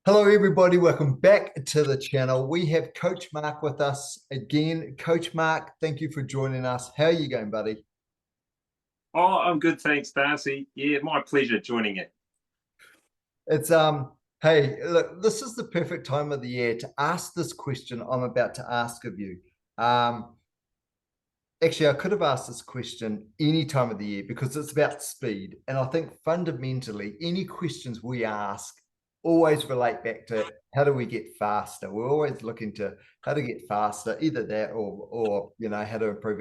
Hello, everybody. Welcome back to the channel. We have Coach Mark with us again. Coach Mark, thank you for joining us. How are you going, buddy? Oh, I'm good, thanks, Darcy. Yeah, my pleasure joining you. It's hey, look, this is the perfect time of the year to ask this question I'm about to ask of you. Um, Actually, I could have asked this question any time of the year because it's about speed. And I think fundamentally, any questions we ask always relate back to how do we get faster? We're always looking to how to get faster, either that or how to improve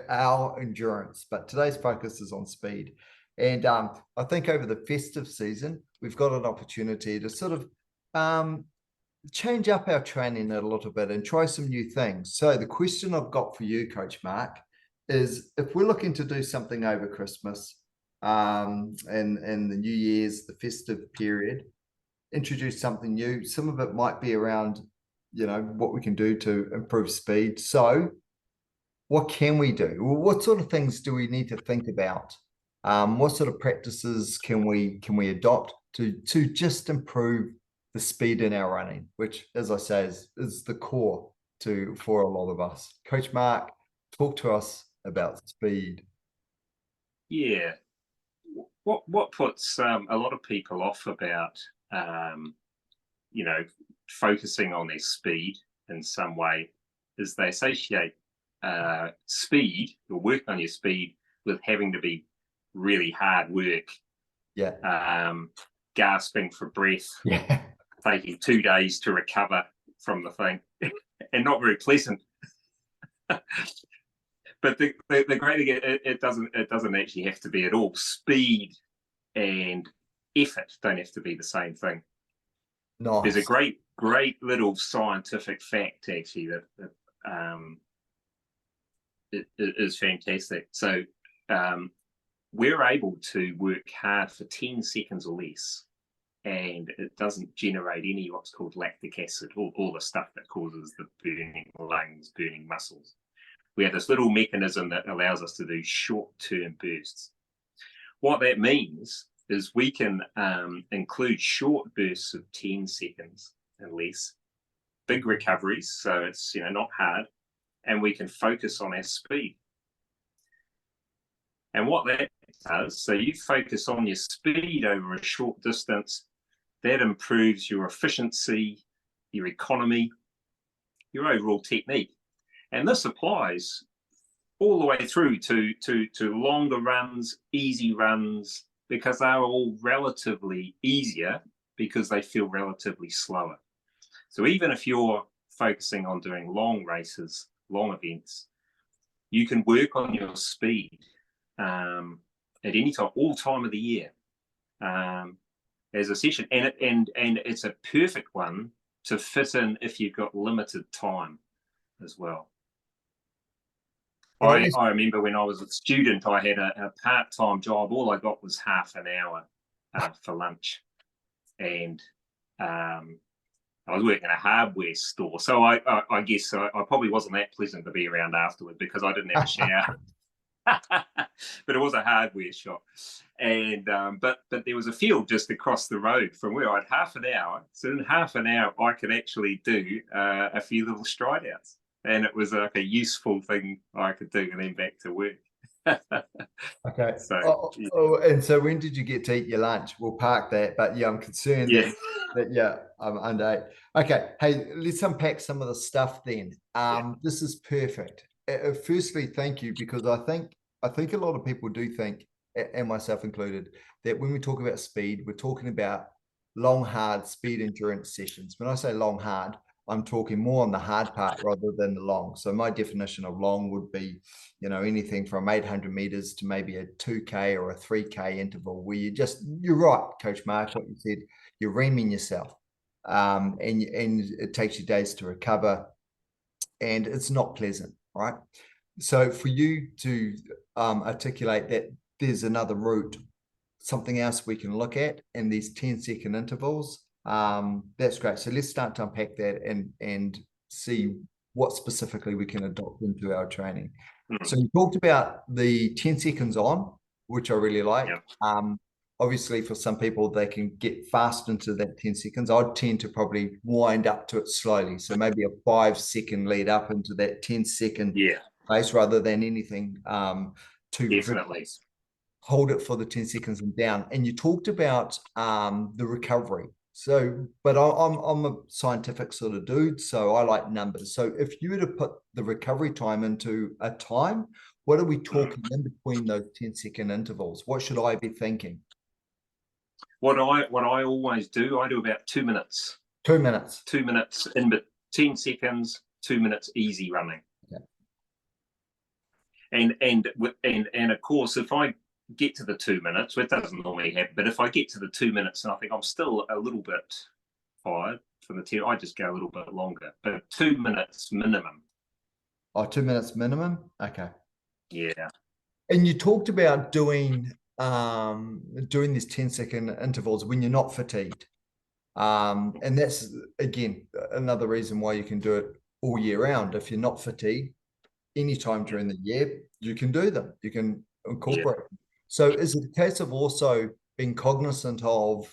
our endurance. But today's focus is on speed. And I think over the festive season, we've got an opportunity to sort of um, change up our training a little bit and try some new things. So the question I've got for you, Coach Mark, is if we're looking to do something over Christmas, and the New Year's, the festive period, introduce something new. Some of it might be around, what we can do to improve speed. So what can we do? What sort of things do we need to think about? What sort of practices can we adopt to just improve the speed in our running, which, as I say, is the core to for a lot of us. Coach Mark, talk to us about speed. Yeah, what puts a lot of people off about um, you know focusing on their speed in some way is they associate speed or work on your speed with having to be really hard work, Yeah, um, gasping for breath, yeah, taking 2 days to recover from the thing, and not very pleasant. But the great thing, it doesn't actually have to be at all. Speed and effort don't have to be the same thing. There's a nice. great little scientific fact actually that it is fantastic. So um, we're able to work hard for 10 seconds or less, and it doesn't generate any what's called lactic acid, all the stuff that causes the burning lungs, burning muscles. We have this little mechanism that allows us to do short-term bursts. What that means is we can include short bursts of 10 seconds and less, big recoveries, so it's not hard, and we can focus on our speed. And what that does, so you focus on your speed over a short distance, that improves your efficiency, your economy, your overall technique. And this applies all the way through to longer runs, easy runs, because they're all relatively easier because they feel relatively slower. So even if you're focusing on doing long races, long events, you can work on your speed at any time, all time of the year, as a session, and it's a perfect one to fit in if you've got limited time as well. Well, I remember when I was a student, I had a part-time job. All I got was half an hour for lunch, and I was working in a hardware store. So I guess I probably wasn't that pleasant to be around afterward because I didn't have a shower. But it was a hardware shop, and but there was a field just across the road from where I had half an hour. So in half an hour, I could actually do a few little stride outs, and it was like a useful thing I could do, and then back to work. okay. So And so when did you get to eat your lunch? We'll park that, but yeah, I'm concerned yeah, that yeah, I'm under eight. Okay, hey, let's unpack some of the stuff then. yeah, This is perfect. Firstly, thank you because I think a lot of people do think, and myself included, that when we talk about speed, we're talking about long, hard speed endurance sessions. When I say long, hard, I'm talking more on the hard part rather than the long. So my definition of long would be, anything from 800 meters to maybe a 2K or a 3K interval where you're right, Coach Mark, what you said, you're reaming yourself. And it takes you days to recover and it's not pleasant, right? So for you to articulate that there's another route, something else we can look at in these 10-second intervals, that's great. So let's start to unpack that and see what specifically we can adopt into our training. mm, So you talked about the 10 seconds on, which I really like. yeah, obviously for some people, they can get fast into that 10 seconds. I'd tend to probably wind up to it slowly. So maybe a 5 second lead up into that 10 second Yeah, pace rather than anything too definitely. rigorous. Hold it for the 10 seconds and down. And you talked about the recovery. So, but I'm a scientific sort of dude, so I like numbers. So if you were to put the recovery time into a time, what are we talking in between those 10-second intervals? What should I be thinking? What I always do, I do about 2 minutes. 2 minutes. 2 minutes in, but 10 seconds, 2 minutes easy running. Okay. And of course, if I get to the 2 minutes, which doesn't normally happen, but if I get to the 2 minutes and I think I'm still a little bit tired from the 10, I just go a little bit longer. But 2 minutes minimum. Oh, 2 minutes minimum. Okay. Yeah. And you talked about doing these 10-second intervals when you're not fatigued. And that's again another reason why you can do it all year round. If you're not fatigued, anytime during the year, you can do them. You can incorporate them. So is it a case of also being cognizant of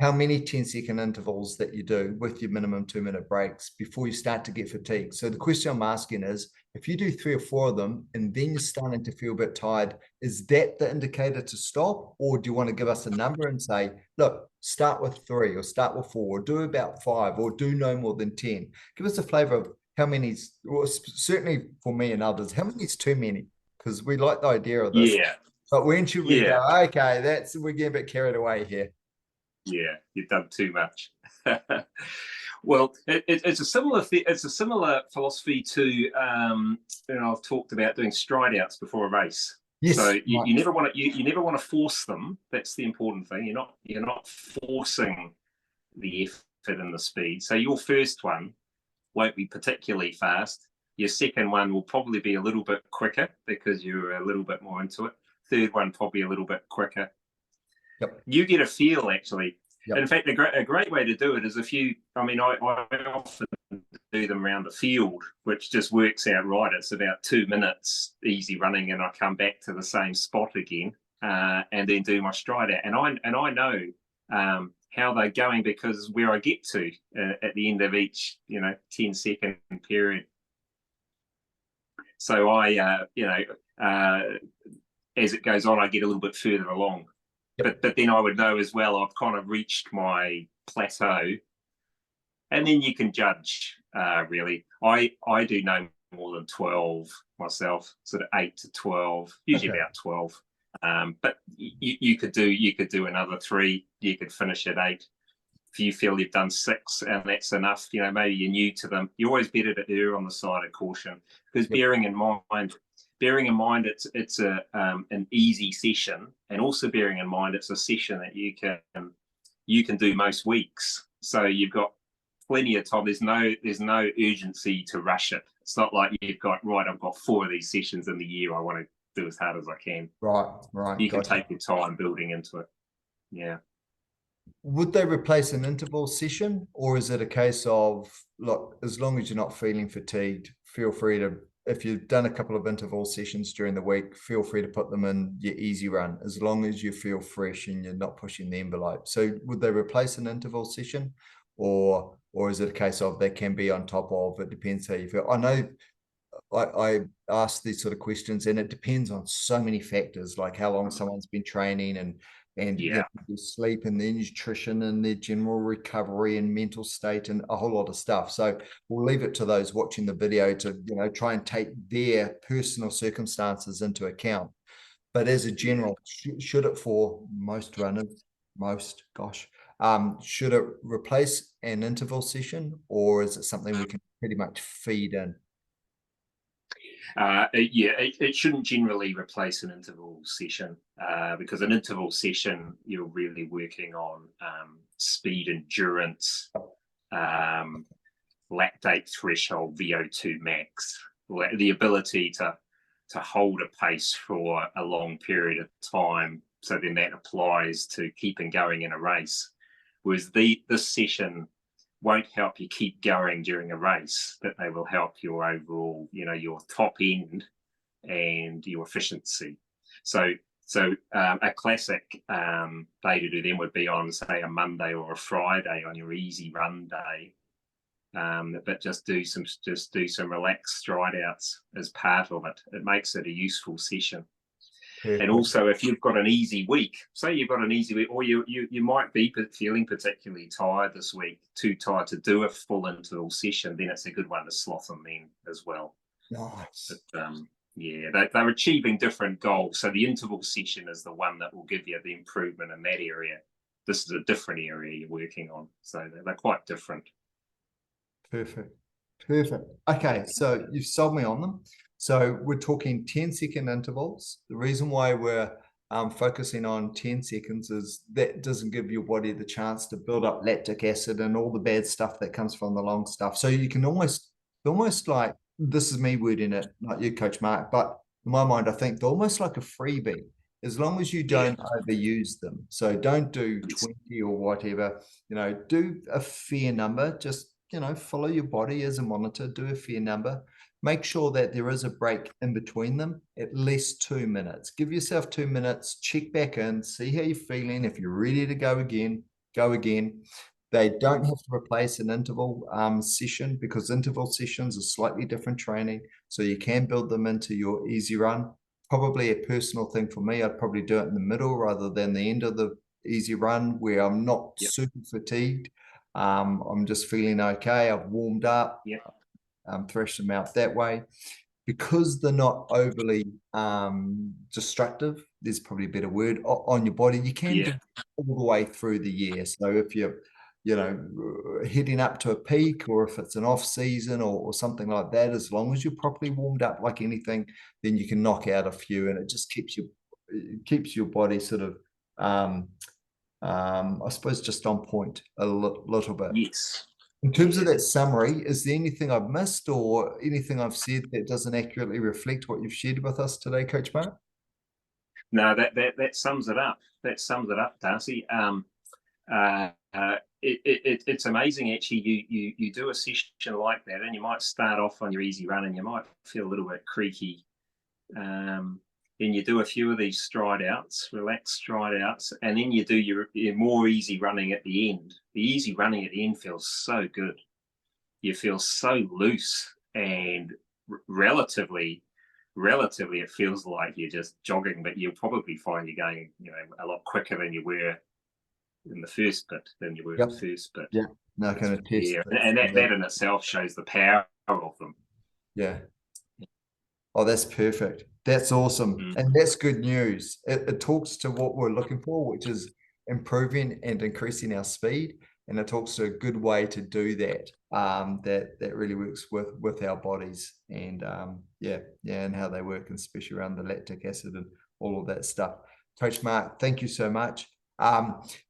how many 10-second intervals that you do with your minimum 2-minute breaks before you start to get fatigued? So the question I'm asking is, if you do 3 or 4 of them and then you're starting to feel a bit tired, is that the indicator to stop? Or do you want to give us a number and say, look, start with 3 or start with 4 or do about 5 or do no more than 10? Give us a flavor of how many's, well, certainly for me and others, how many is too many? Because we like the idea of this. Yeah. But when should we Yeah. go, okay, we're getting a bit carried away here. Yeah, you've done too much. Well, it's a similar philosophy to I've talked about doing stride outs before a race. Yes, so right. you never want to you never want to force them. That's the important thing. You're not forcing the effort and the speed. So your first one won't be particularly fast. Your second one will probably be a little bit quicker because you're a little bit more into it. Third one probably a little bit quicker. Yep. You get a feel actually. Yep. In fact, a great way to do it is if you, I mean, I often do them around the field, which just works out right. It's about 2 minutes easy running, and I come back to the same spot again, and then do my stride out. And I know how they're going because where I get to at the end of each 10-second period. So I as it goes on, I get a little bit further along. Yep. But then I would know as well, I've kind of reached my plateau, and then you can judge. Really, I do no more than 12 myself, sort of 8 to 12, usually okay. About 12. But you could do another 3. You could finish at 8. If you feel you've done 6 and that's enough, maybe you're new to them. You're always better to err on the side of caution because yep. bearing in mind it's an easy session, and also bearing in mind it's a session that you can do most weeks. So you've got plenty of time. There's no urgency to rush it. It's not like you've got I've got 4 of these sessions in the year. I want to do as hard as I can. Right. You can take your time building into it. Yeah. Would they replace an interval session, or is it a case of, look, as long as you're not feeling fatigued, feel free to, if you've done a couple of interval sessions during the week, feel free to put them in your easy run, as long as you feel fresh and you're not pushing the envelope. So would they replace an interval session, or is it a case of they can be on top of? It depends how you feel. I know I ask these sort of questions, and it depends on so many factors, like how long someone's been training and yeah, their sleep and their nutrition and their general recovery and mental state and a whole lot of stuff. So we'll leave it to those watching the video to try and take their personal circumstances into account. But as a general, should it, for most runners, should it replace an interval session, or is it something we can pretty much feed in? It shouldn't generally replace an interval session because an interval session, you're really working on speed, endurance, lactate threshold, VO2 max, the ability to hold a pace for a long period of time. So then that applies to keeping going in a race. Whereas this session won't help you keep going during a race, but they will help your overall, your top end and your efficiency. So So a classic day to do them would be on, say, a Monday or a Friday on your easy run day. But just do some relaxed stride outs as part of it. It makes it a useful session. Perfect. And also, if you've got an easy week, say you've got an easy week, or you might be feeling particularly tired this week, too tired to do a full interval session, then it's a good one to slot them in as well. Nice. But, yeah, they're achieving different goals. So the interval session is the one that will give you the improvement in that area. This is a different area you're working on. So they're quite different. Perfect. Perfect. Okay, so you've sold me on them. So we're talking 10-second intervals. The reason why we're focusing on 10 seconds is that doesn't give your body the chance to build up lactic acid and all the bad stuff that comes from the long stuff. So you can almost like, this is me wording it, not you, Coach Mark, but in my mind, I think they're almost like a freebie, as long as you don't overuse them. So don't do 20 or whatever, do a fair number. Just, follow your body as a monitor, do a fair number. Make sure that there is a break in between them, at least 2 minutes. Give yourself 2 minutes, check back in, see how you're feeling. If you're ready to go again, go again. They don't have to replace an interval session, because interval sessions are slightly different training. So you can build them into your easy run. Probably a personal thing for me, I'd probably do it in the middle rather than the end of the easy run, where I'm not super fatigued. I'm just feeling okay. I've warmed up, threshed them out that way. Because they're not overly destructive, there's probably a better word, on your body, you can do all the way through the year. So if you're heading up to a peak, or if it's an off season or something like that, as long as you're properly warmed up like anything, then you can knock out a few, and it just keeps your body sort of I suppose just on point a little bit. Yes. In terms of that summary, is there anything I've missed or anything I've said that doesn't accurately reflect what you've shared with us today, Coach Mark? No, that sums it up. That sums it up, Darcy. It's amazing, actually. You do a session like that, and you might start off on your easy run, and you might feel a little bit creaky. Then you do a few of these stride outs, relaxed stride outs, and then you do your more easy running at the end. The easy running at the end feels so good. You feel so loose, and relatively it feels like you're just jogging, but you'll probably find you're going, a lot quicker than you were in the first bit Yeah, no, kind of test. Yeah, and that in itself shows the power of them. Yeah. Oh, that's perfect. That's awesome. And that's good news. It talks to what we're looking for, which is improving and increasing our speed. And it talks to a good way to do that, that really works with our bodies, and and how they work, and especially around the lactic acid and all of that stuff. Coach Mark, thank you so much.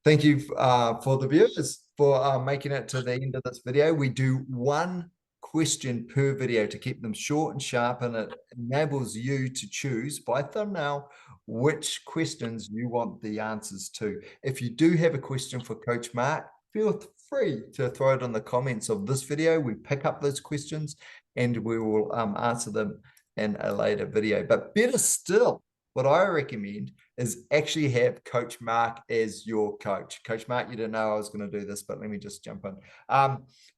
Thank you for the viewers for making it to the end of this video. We do one question per video to keep them short and sharp, and it enables you to choose by thumbnail which questions you want the answers to. If you do have a question for Coach Mark, feel free to throw it in the comments of this video. We pick up those questions and we will answer them in a later video. But better still, what I recommend is actually have Coach Mark as your coach. Coach Mark, you didn't know I was going to do this, but let me just jump in.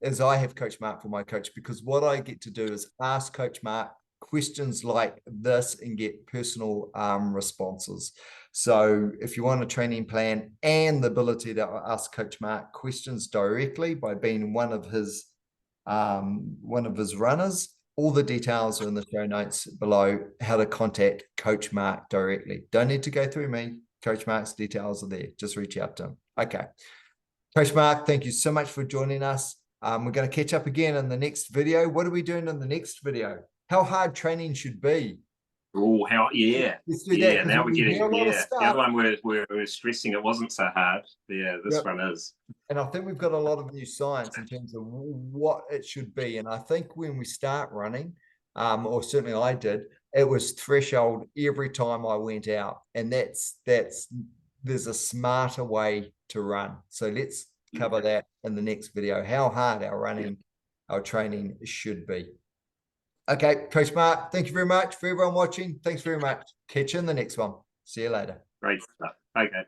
As I have Coach Mark for my coach, because what I get to do is ask Coach Mark questions like this and get personal responses. So if you want a training plan and the ability to ask Coach Mark questions directly by being one of his runners, all the details are in the show notes below, how to contact Coach Mark directly. Don't need to go through me. Coach Mark's details are there. Just reach out to him. Okay. Coach Mark, thank you so much for joining us. We're going to catch up again in the next video. What are we doing in the next video? How hard training should be. Oh, Let's do that. Now we're getting, the other one we're stressing it wasn't so hard. Yeah, this one is. And I think we've got a lot of new science in terms of what it should be. And I think when we start running, or certainly I did, it was threshold every time I went out. And there's a smarter way to run. So let's cover that in the next video, how hard our training should be. Okay, Coach Mark, thank you very much for everyone watching. Thanks very much. Catch you in the next one. See you later. Great stuff. Okay.